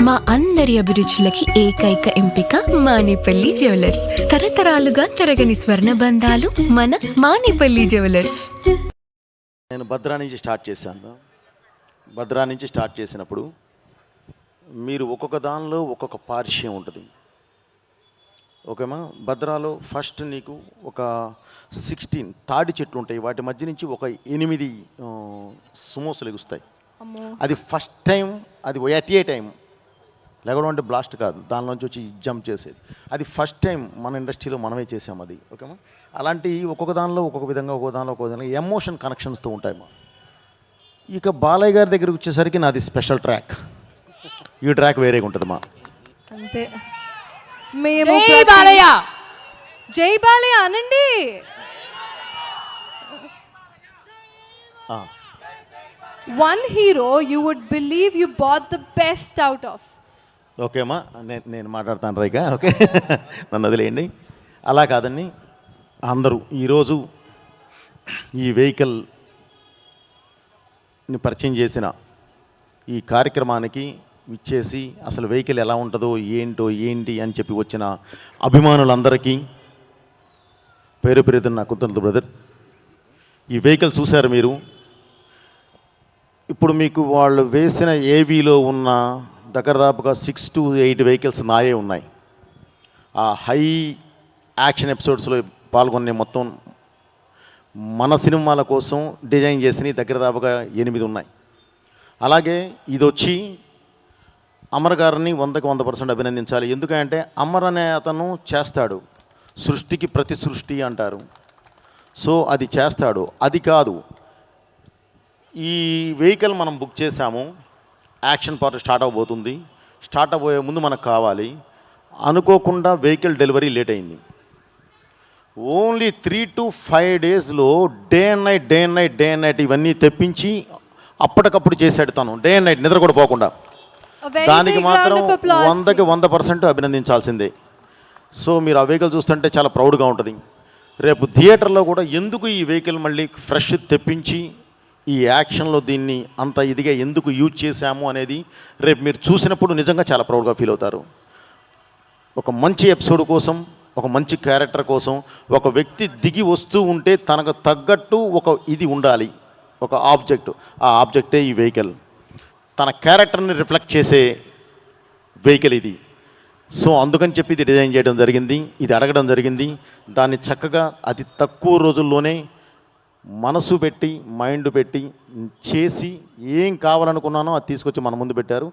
మా అందరి అభిరుచులకి ఏకైక ఎంపిక మానేపల్లి జ్యువెలర్స్. తరతరాలుగా తరగని స్వర్ణ బంధాలు మన మానేపల్లి జ్యువెలర్స్. నేను భద్రా నుంచి స్టార్ట్ చేసినప్పుడు మీరు ఒక్కొక్క దానిలో ఒక్కొక్క పార్శ్యం ఉంటుంది. ఓకేమా? భద్రాలో ఫస్ట్ నీకు ఒక 16 తాడి చెట్లు ఉంటాయి, వాటి మధ్య నుంచి ఒక 8 సుమోసులు ఎగుస్తాయి. అది ఫస్ట్ టైం, అది ఎట్ ఏ టైం లేకపోవడం అంటే బ్లాస్ట్ కాదు, దానిలోంచి వచ్చి జంప్ చేసేది. అది ఫస్ట్ టైం మన ఇండస్ట్రీలో మనమే చేసాం అది. ఓకేమా? అలాంటి ఒక్కొక్క దానిలో ఒక్కొక్క విధంగా, ఒక్కొక్క విధంగా ఎమోషన్ కనెక్షన్స్తో ఉంటాయి మా. ఇక బాలయ్య గారి దగ్గరికి వచ్చేసరికి నాది స్పెషల్ ట్రాక్, ఈ ట్రాక్ వేరేగా ఉంటుంది మా. అంతే. మేము జై బాలయ్య అనండి. One hero you would believe you bought the best out of. ఓకేమా, నేను మాట్లాడతాను రైగా. ఓకే, నన్ను వదిలేయండి. అలా కాదండి, అందరూ ఈరోజు ఈ వెహికల్ని పరిచయం చేసిన ఈ కార్యక్రమానికి ఇచ్చేసి అసలు వెహికల్ ఎలా ఉంటుందో ఏంటి అని చెప్పి వచ్చిన అభిమానులందరికీ పేరు పేరుతున్న నా కృతజ్ఞతలు బ్రదర్. ఈ వెహికల్ చూశారు మీరు. ఇప్పుడు మీకు వాళ్ళు వేసిన ఏవీలో ఉన్న దాదాపుగా 6 to 8 వెహికల్స్ నాయే ఉన్నాయి. ఆ హై యాక్షన్ ఎపిసోడ్స్లో పాల్గొనే మొత్తం మన సినిమాల కోసం డిజైన్ చేసినవి దాదాపుగా 8 ఉన్నాయి. అలాగే ఇది వచ్చి అమర్ గారిని 100% అభినందించాలి. ఎందుకంటే అమర్ అనే అతను చేస్తాడు, సృష్టికి ప్రతి సృష్టి అంటారు. సో అది చేస్తాడు. అది కాదు, ఈ వెహికల్ మనం బుక్ చేసాము, యాక్షన్ పార్ట్ స్టార్ట్ అవబోతుంది. స్టార్ట్ అవ్వబోయే ముందు మనకు కావాలి. అనుకోకుండా వెహికల్ డెలివరీ లేట్ అయింది. ఓన్లీ 3 to 5 డేస్లో డే అండ్ నైట్ ఇవన్నీ తెప్పించి అప్పటికప్పుడు చేశాడు తను. డే అండ్ నైట్ నిద్ర కూడా పోకుండా. దానికి మాత్రం 100% అభినందించాల్సిందే. సో మీరు ఆ వెహికల్ చూస్తుంటే చాలా ప్రౌడ్గా ఉంటుంది. రేపు థియేటర్లో కూడా ఎందుకు ఈ వెహికల్ మళ్ళీ ఫ్రెష్ తెప్పించి ఈ యాక్షన్లో దీన్ని అంత ఇదిగా ఎందుకు యూజ్ చేశాము అనేది రేపు మీరు చూసినప్పుడు నిజంగా చాలా ప్రౌడ్గా ఫీల్ అవుతారు. ఒక మంచి ఎపిసోడ్ కోసం, ఒక మంచి క్యారెక్టర్ కోసం ఒక వ్యక్తి దిగి వస్తూ ఉంటే తనకు తగ్గట్టు ఒక ఇది ఉండాలి, ఒక ఆబ్జెక్ట్. ఆ ఆబ్జెక్టే ఈ వెహికల్. తన క్యారెక్టర్ని రిఫ్లెక్ట్ చేసే వెహికల్ ఇది. సో అందుకని చెప్పి ఇది డిజైన్ చేయడం జరిగింది, ఇది అడగడం జరిగింది. దాన్ని చక్కగా అతి తక్కువ రోజుల్లోనే మనసు పెట్టి, మైండ్ పెట్టి చేసి ఏం కావాలనుకున్నానో అది తీసుకొచ్చి మన ముందు పెట్టారు.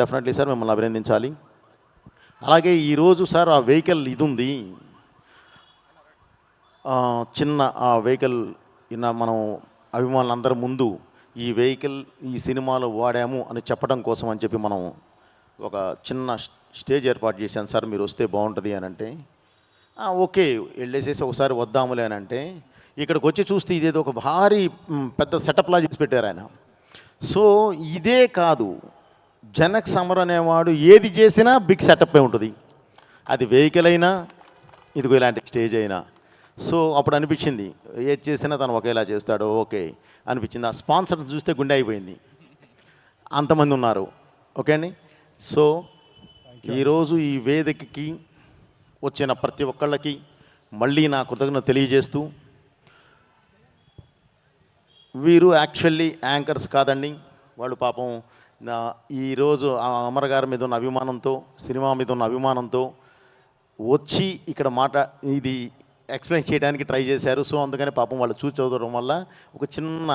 డెఫినెట్లీ సార్ మిమ్మల్ని అభినందించాలి. అలాగే ఈరోజు సార్ ఆ వెహికల్ ఇది ఉంది, చిన్న ఆ వెహికల్ మనం అభిమానులందరి ముందు ఈ వెహికల్ ఈ సినిమాలో వాడాము అని చెప్పడం కోసం అని చెప్పి మనం ఒక చిన్న స్టేజ్ ఏర్పాటు చేశాను సార్, మీరు వస్తే బాగుంటుంది అని అంటే ఓకే వెళ్ళేసేసి ఒకసారి వద్దాములే అని అంటే, ఇక్కడికి వచ్చి చూస్తే ఇదేదో ఒక భారీ పెద్ద సెటప్లా చేసి పెట్టారు ఆయన. సో ఇదే కాదు, జనక్ సమర్ అనేవాడు ఏది చేసినా బిగ్ సెటప్పే ఉంటుంది. అది వెహికల్ అయినా, ఇదిగో ఇలాంటి స్టేజ్ అయినా. సో అప్పుడు అనిపించింది ఏది చేసినా తను ఒకేలా చేస్తాడు, ఓకే అనిపించింది. ఆ స్పాన్సర్ చూస్తే గుండె అయిపోయింది, అంతమంది ఉన్నారు. ఓకే అండి. సో ఈరోజు ఈ వేదికకి వచ్చిన ప్రతి ఒక్కళ్ళకి మళ్ళీ నా కృతజ్ఞత తెలియజేస్తూ, వీరు యాక్చువల్లీ యాంకర్స్ కాదండి, వాళ్ళు పాపం ఈరోజు అమర్ గారి మీద ఉన్న అభిమానంతో, సినిమా మీద ఉన్న అభిమానంతో వచ్చి ఇక్కడ ఇది ఎక్స్ప్లెయిన్ చేయడానికి ట్రై చేశారు. సో అందుకని పాపం వాళ్ళు చూసి చదవడం వల్ల ఒక చిన్న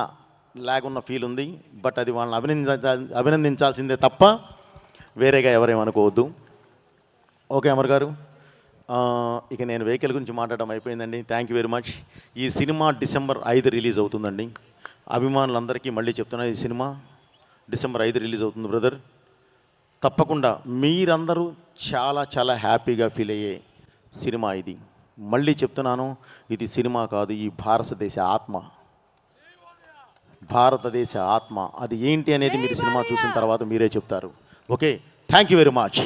లాగ్ ఉన్న ఫీల్ ఉంది. బట్ అది వాళ్ళని అభినందించాల్సిందే తప్ప వేరేగా ఎవరేమనుకోవద్దు. ఓకే అమర్ గారు, ఇక నేను వెహికల్ గురించి మాట్లాడడం అయిపోయిందండి. Thank you very much. ఈ సినిమా December 5 రిలీజ్ అవుతుందండి. అభిమానులందరికీ మళ్ళీ చెప్తున్నా, ఈ సినిమా December 5 రిలీజ్ అవుతుంది బ్రదర్. తప్పకుండా మీరందరూ చాలా చాలా హ్యాపీగా ఫీల్ అయ్యే సినిమా ఇది. మళ్ళీ చెప్తున్నాను, ఇది సినిమా కాదు, ఈ భారతదేశ ఆత్మ. అది ఏంటి అనేది మీరు సినిమా చూసిన తర్వాత మీరే చెప్తారు. Okay, thank you very much.